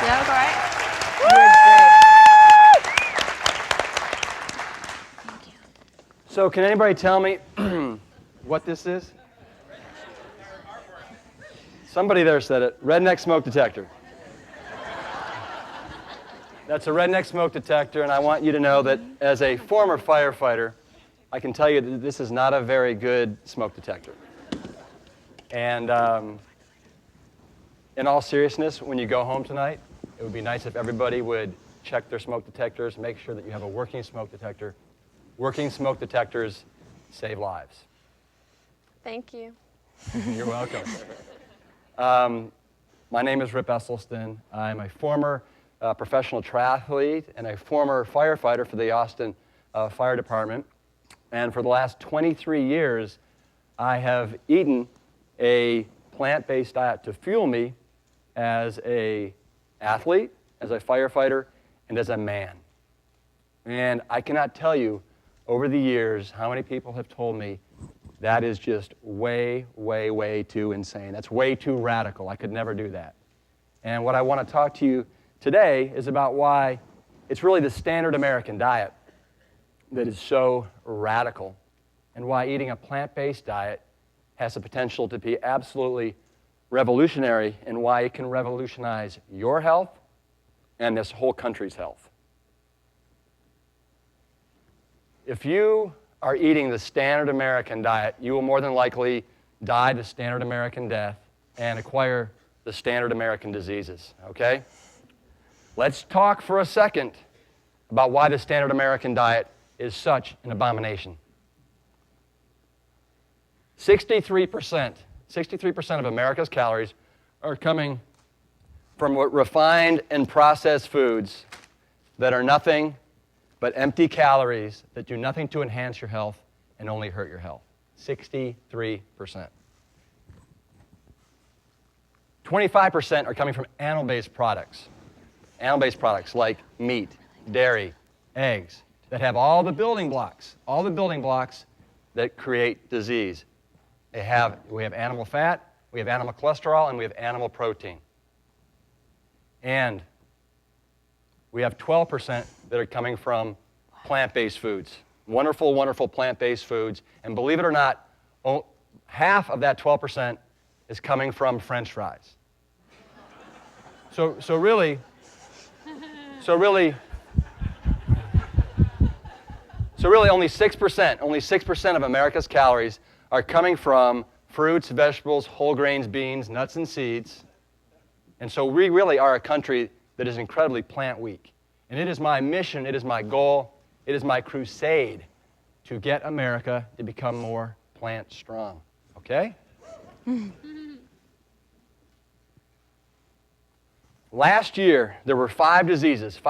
that was all right? Thank you. So can anybody tell me what this is? Somebody there said it. Redneck smoke detector. That's a redneck smoke detector, and I want you to know that as a former firefighter, I can tell you that this is not a very good smoke detector. And in all seriousness, when you go home tonight, it would be nice if everybody would check their smoke detectors, make sure that you have a working smoke detector. Working smoke detectors save lives. Thank you. You're welcome. My name is Rip Esselstyn. I'm a former professional triathlete and a former firefighter for the Austin Fire Department. And for the last 23 years, I have eaten a plant-based diet to fuel me as an athlete, as a firefighter, and as a man. And I cannot tell you over the years how many people have told me that is just way, way, way too insane. That's way too radical. I could never do that. And what I want to talk to you today is about why it's really the standard American diet that is so radical, and why eating a plant-based diet has the potential to be absolutely revolutionary, and why it can revolutionize your health and this whole country's health. If you are eating the standard American diet, you will more than likely die the standard American death and acquire the standard American diseases, okay? Let's talk for a second about why the standard American diet is such an abomination. 63% of America's calories are coming from refined and processed foods that are nothing but empty calories that do nothing to enhance your health and only hurt your health. 63%. 25% are coming from animal-based products. Animal-based products like meat, dairy, eggs, that have all the building blocks that create disease. We have animal fat, we have animal cholesterol, and we have animal protein. And we have 12% that are coming from plant-based foods. Wonderful, wonderful plant-based foods. And believe it or not, half of that 12% is coming from French fries. So really, only 6% of America's calories are coming from fruits, vegetables, whole grains, beans, nuts, and seeds. And so we really are a country that is incredibly plant weak. And it is my mission, it is my goal, it is my crusade to get America to become more plant strong. Okay? Last year, there were five diseases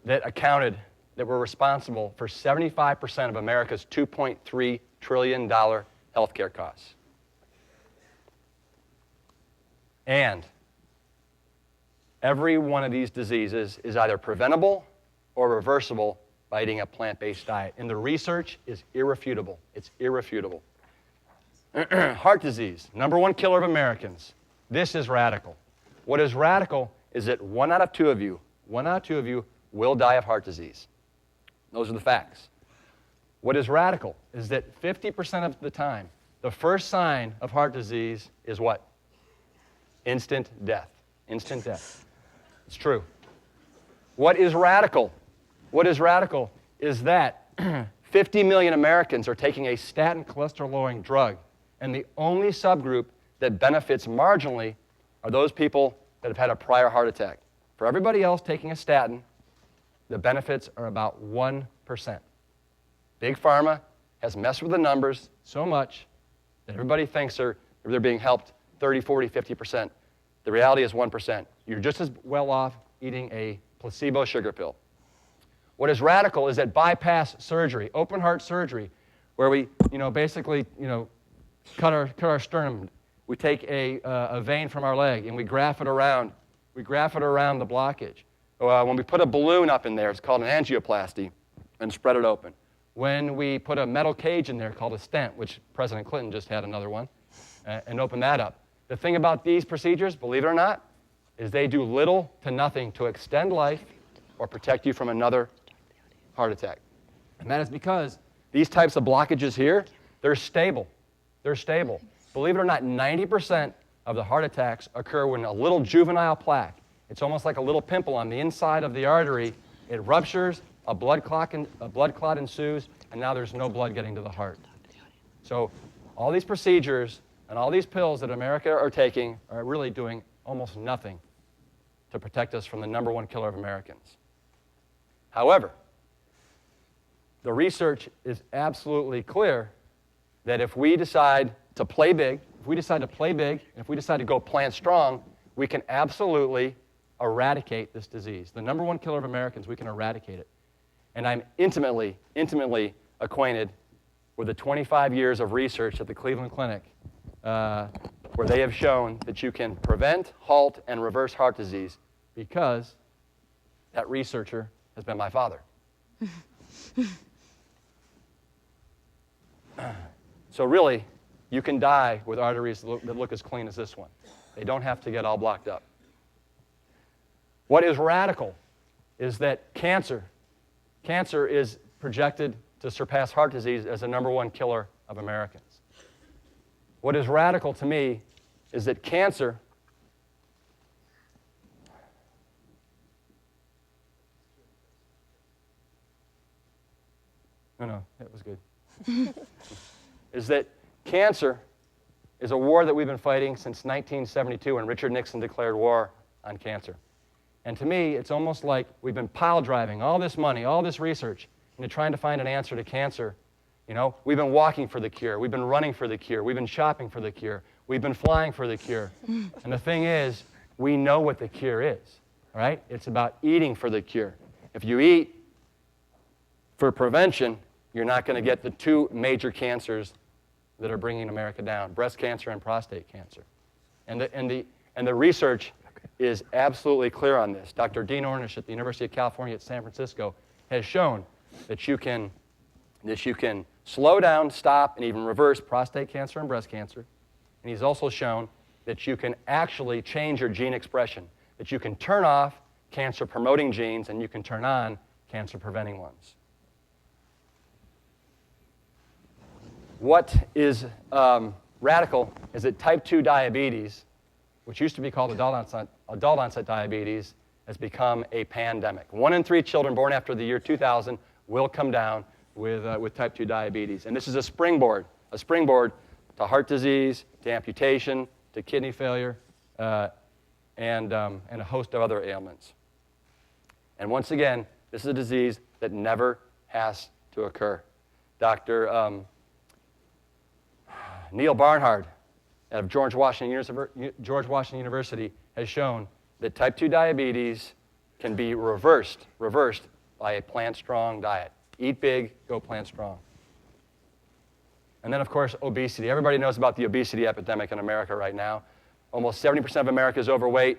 that were responsible for 75% of America's $2.3 trillion healthcare costs. And every one of these diseases is either preventable or reversible by eating a plant-based diet. And the research is irrefutable. It's irrefutable. Heart disease, #1 killer of Americans. This is radical. What is radical is that one out of two of you will die of heart disease. Those are the facts. What is radical is that 50% of the time, the first sign of heart disease is what? Instant death. Instant death. It's true. What is radical? What is radical is that 50 million Americans are taking a statin cholesterol-lowering drug, and the only subgroup that benefits marginally are those people that have had a prior heart attack. For everybody else taking a statin, the benefits are about 1%. Big Pharma has messed with the numbers so much that everybody thinks they're being helped 30, 40, 50%. The reality is 1%. You're just as well off eating a placebo sugar pill. What is radical is that bypass surgery, open heart surgery, where we basically cut our sternum. We take a vein from our leg and we graft it around the blockage. When we put a balloon up in there, it's called an angioplasty, and spread it open. When we put a metal cage in there called a stent, which President Clinton just had another one, and open that up. The thing about these procedures, believe it or not, is they do little to nothing to extend life or protect you from another heart attack. And that is because these types of blockages here, they're stable. They're stable. Believe it or not, 90% of the heart attacks occur when a little juvenile plaque, it's almost like a little pimple on the inside of the artery, it ruptures, a blood clot ensues, and now there's no blood getting to the heart. So all these procedures and all these pills that America are taking are really doing almost nothing to protect us from the #1 killer of Americans. However, the research is absolutely clear that if we decide to play big, and if we decide to go plant strong, we can absolutely eradicate this disease. The #1 killer of Americans, we can eradicate it. And I'm intimately acquainted with the 25 years of research at the Cleveland Clinic where they have shown that you can prevent, halt, and reverse heart disease because that researcher has been my father. So really, you can die with arteries that look as clean as this one. They don't have to get all blocked up. What is radical is that cancer is projected to surpass heart disease as the #1 killer of Americans. What is radical to me is that cancer No, that was good. Is that cancer is a war that we've been fighting since 1972 when Richard Nixon declared war on cancer. And to me, it's almost like we've been pile driving all this money, all this research into trying to find an answer to cancer. You know, we've been walking for the cure. We've been running for the cure. We've been shopping for the cure. We've been flying for the cure. And the thing is, we know what the cure is, right? It's about eating for the cure. If you eat for prevention, you're not going to get the two major cancers that are bringing America down, breast cancer and prostate cancer. And the research is absolutely clear on this. Dr. Dean Ornish at the University of California at San Francisco has shown that you can slow down, stop, and even reverse prostate cancer and breast cancer. And he's also shown that you can actually change your gene expression, that you can turn off cancer-promoting genes and you can turn on cancer-preventing ones. What is radical is that type 2 diabetes, which used to be called adult onset diabetes, has become a pandemic. 1 in 3 children born after the year 2000 will come down with type 2 diabetes. And this is a springboard to heart disease, to amputation, to kidney failure, and a host of other ailments. And once again, this is a disease that never has to occur. Dr. Neil Barnhart of George Washington University has shown that type 2 diabetes can be reversed by a plant-strong diet. Eat big, go plant-strong. And then, of course, obesity. Everybody knows about the obesity epidemic in America right now. Almost 70% of America is overweight.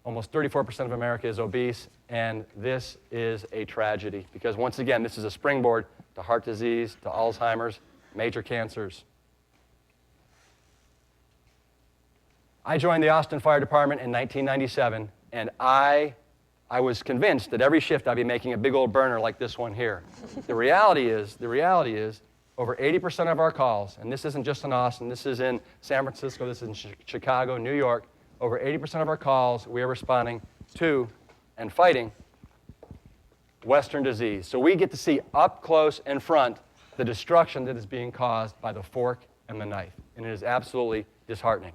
Almost 34% of America is obese. And this is a tragedy because, once again, this is a springboard to heart disease, to Alzheimer's, major cancers. I joined the Austin Fire Department in 1997, and I was convinced that every shift I'd be making a big old burner like this one here. The reality is, over 80% of our calls, and this isn't just in Austin, this is in San Francisco, this is in Chicago, New York, over 80% of our calls, we are responding to and fighting Western disease. So we get to see up close and front the destruction that is being caused by the fork and the knife, and it is absolutely disheartening.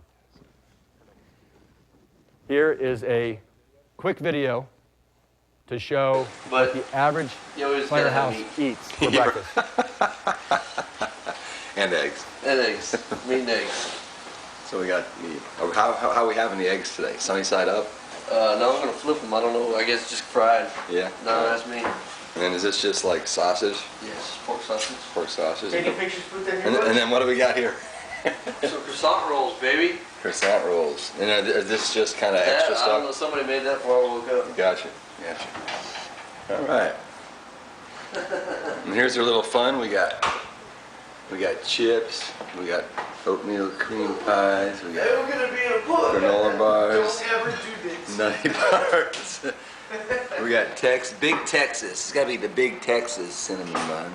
Here is a quick video to show what the average firehouse eats for breakfast. And eggs. And eggs. Meat and eggs. So we got meat. How are we having the eggs today? Sunny side up? No, I'm going to flip them. I don't know. I guess just fried. Yeah? No, that's me. And then is this just like sausage? Yes, pork sausage. Pork sausage. Taking pictures, put that here. And then what do we got here? So croissant rolls, baby. Croissant rolls. And are this just kind of extra stuff? I don't know. Somebody made that before I woke up. Gotcha. All right. And here's our little fun. We got We got chips. We got oatmeal cream pies. We got We're gonna be in a book. granola bars. Don't ever do this. Nutty bars. We got Big Texas. It's gotta be the Big Texas cinnamon bun.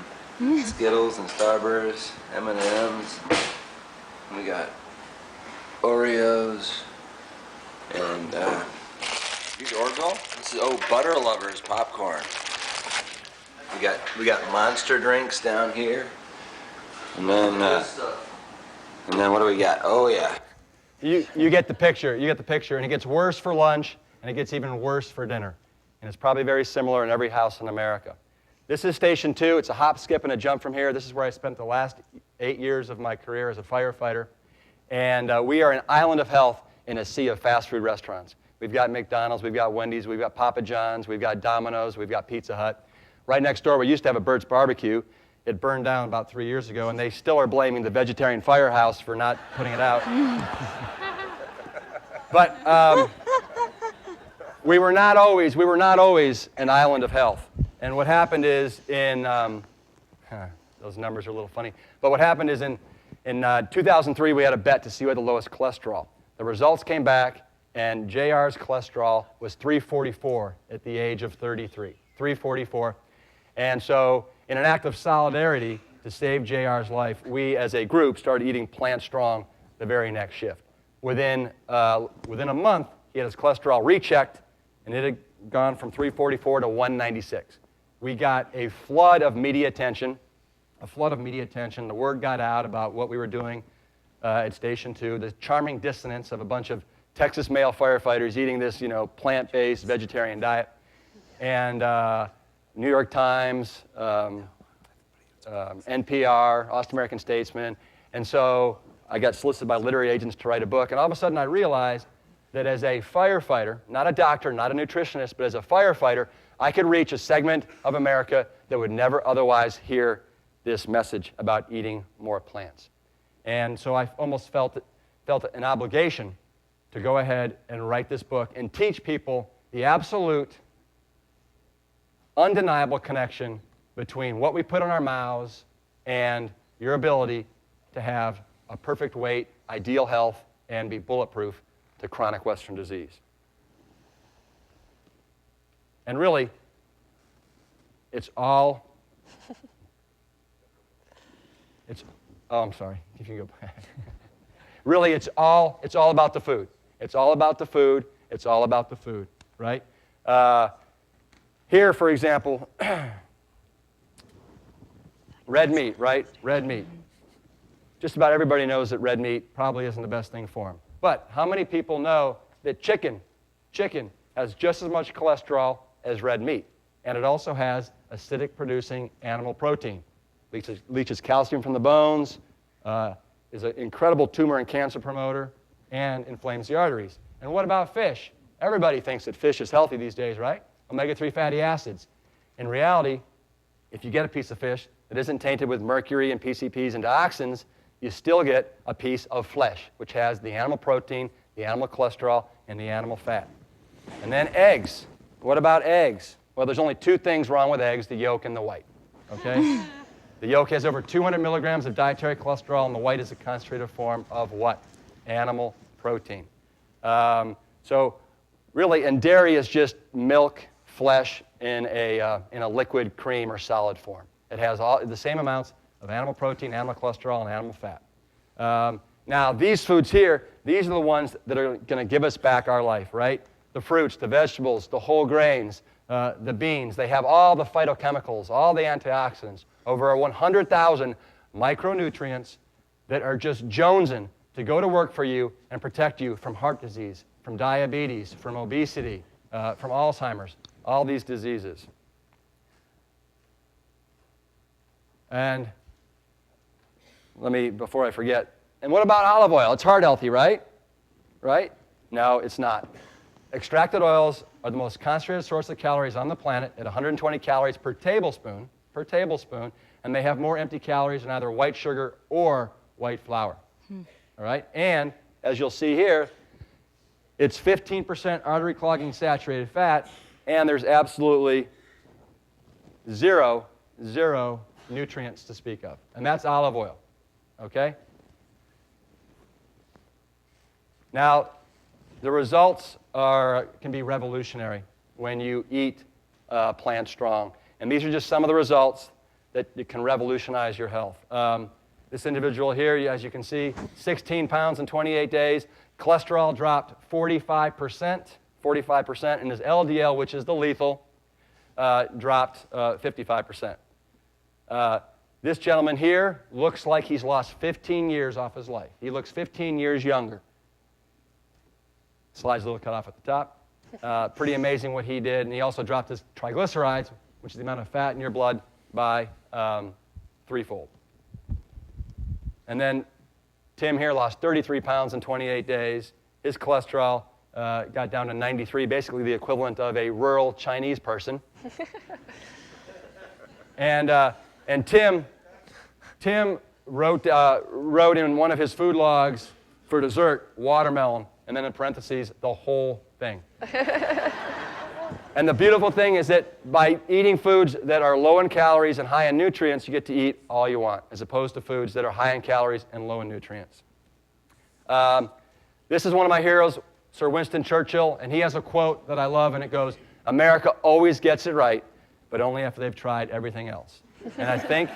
Skittles and Starburst, M&Ms. We got Oreos and these Orville. This is Butter Lovers popcorn. We got Monster drinks down here, and then what do we got? Oh yeah. You get the picture. You get the picture, and it gets worse for lunch, and it gets even worse for dinner, and it's probably very similar in every house in America. This is Station 2. It's a hop, skip, and a jump from here. This is where I spent the last 8 years of my career as a firefighter. And we are an island of health in a sea of fast food restaurants. We've got McDonald's, we've got Wendy's, we've got Papa John's, we've got Domino's, we've got Pizza Hut. Right next door, we used to have a Burt's Barbecue. It burned down about 3 years ago, and they still are blaming the vegetarian firehouse for not putting it out. But we were not always an island of health. And what happened is those numbers are a little funny, but what happened is in 2003, we had a bet to see who had the lowest cholesterol. The results came back, and JR's cholesterol was 344 at the age of 33, 344. And so in an act of solidarity to save JR's life, we as a group started eating Plant Strong the very next shift. Within a month, he had his cholesterol rechecked, and it had gone from 344 to 196. We got a flood of media attention. The word got out about what we were doing at Station 2, the charming dissonance of a bunch of Texas male firefighters eating this, plant-based vegetarian diet. And New York Times, NPR, Austin American Statesman. And so I got solicited by literary agents to write a book. And all of a sudden I realized that as a firefighter, not a doctor, not a nutritionist, but as a firefighter, I could reach a segment of America that would never otherwise hear this message about eating more plants. And so I almost felt an obligation to go ahead and write this book and teach people the absolute, undeniable connection between what we put in our mouths and your ability to have a perfect weight, ideal health, and be bulletproof to chronic Western disease. And really, oh, I'm sorry, if you can go back. Really, it's all about the food. It's all about the food. It's all about the food, right? Here, for example, red meat, right? Red meat. Just about everybody knows that red meat probably isn't the best thing for them. But how many people know that chicken has just as much cholesterol as red meat? And it also has acidic-producing animal protein. Leaches calcium from the bones, is an incredible tumor and cancer promoter, and inflames the arteries. And what about fish? Everybody thinks that fish is healthy these days, right? Omega-3 fatty acids. In reality, if you get a piece of fish that isn't tainted with mercury and PCBs and dioxins, you still get a piece of flesh, which has the animal protein, the animal cholesterol, and the animal fat. And then eggs. What about eggs? Well, there's only two things wrong with eggs, the yolk and the white, okay? The yolk has over 200 milligrams of dietary cholesterol, and the white is a concentrated form of what? Animal protein. So really, and dairy is just milk, flesh in a liquid cream or solid form. It has all the same amounts of animal protein, animal cholesterol, and animal fat. Now, these foods here, these are the ones that are going to give us back our life, right? The fruits, the vegetables, the whole grains, the beans. They have all the phytochemicals, all the antioxidants, over 100,000 micronutrients that are just jonesing to go to work for you and protect you from heart disease, from diabetes, from obesity, from Alzheimer's, all these diseases. And before I forget, and what about olive oil? It's heart healthy, right? Right? No, it's not. Extracted oils are the most concentrated source of calories on the planet at 120 calories per tablespoon, and they have more empty calories than either white sugar or white flour. All right? And as you'll see here, it's 15% artery clogging saturated fat, and there's absolutely zero nutrients to speak of. And that's olive oil. okay? Now, the results can be revolutionary when you eat Plant Strong. And these are just some of the results that can revolutionize your health. This individual here, as you can see, 16 pounds in 28 days. Cholesterol dropped 45%, and his LDL, which is the lethal, dropped 55%. This gentleman here looks like he's lost 15 years off his life. He looks 15 years younger. Slide's a little cut off at the top. Pretty amazing what he did. And he also dropped his triglycerides, which is the amount of fat in your blood, by threefold. And then Tim here lost 33 pounds in 28 days. His cholesterol got down to 93, basically the equivalent of a rural Chinese person. And Tim wrote in one of his food logs for dessert, watermelon, and then in parentheses, the whole thing. And the beautiful thing is that by eating foods that are low in calories and high in nutrients, you get to eat all you want, as opposed to foods that are high in calories and low in nutrients. This is one of my heroes, Sir Winston Churchill, and he has a quote that I love, and it goes, "America always gets it right, but only after they've tried everything else." And I think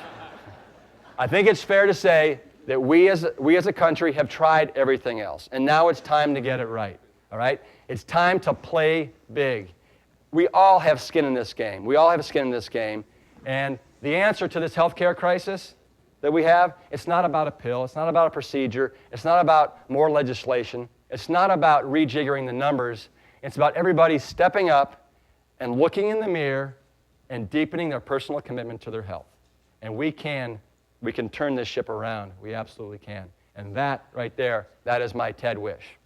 it's fair to say that we as a country have tried everything else, and now it's time to get it right. All right? It's time to play big. We all have skin in this game. We all have skin in this game, and the answer to this healthcare crisis that we have, it's not about a pill, it's not about a procedure, it's not about more legislation, it's not about rejiggering the numbers. It's about everybody stepping up and looking in the mirror and deepening their personal commitment to their health. And we can turn this ship around. We absolutely can. And that right there, that is my TED wish.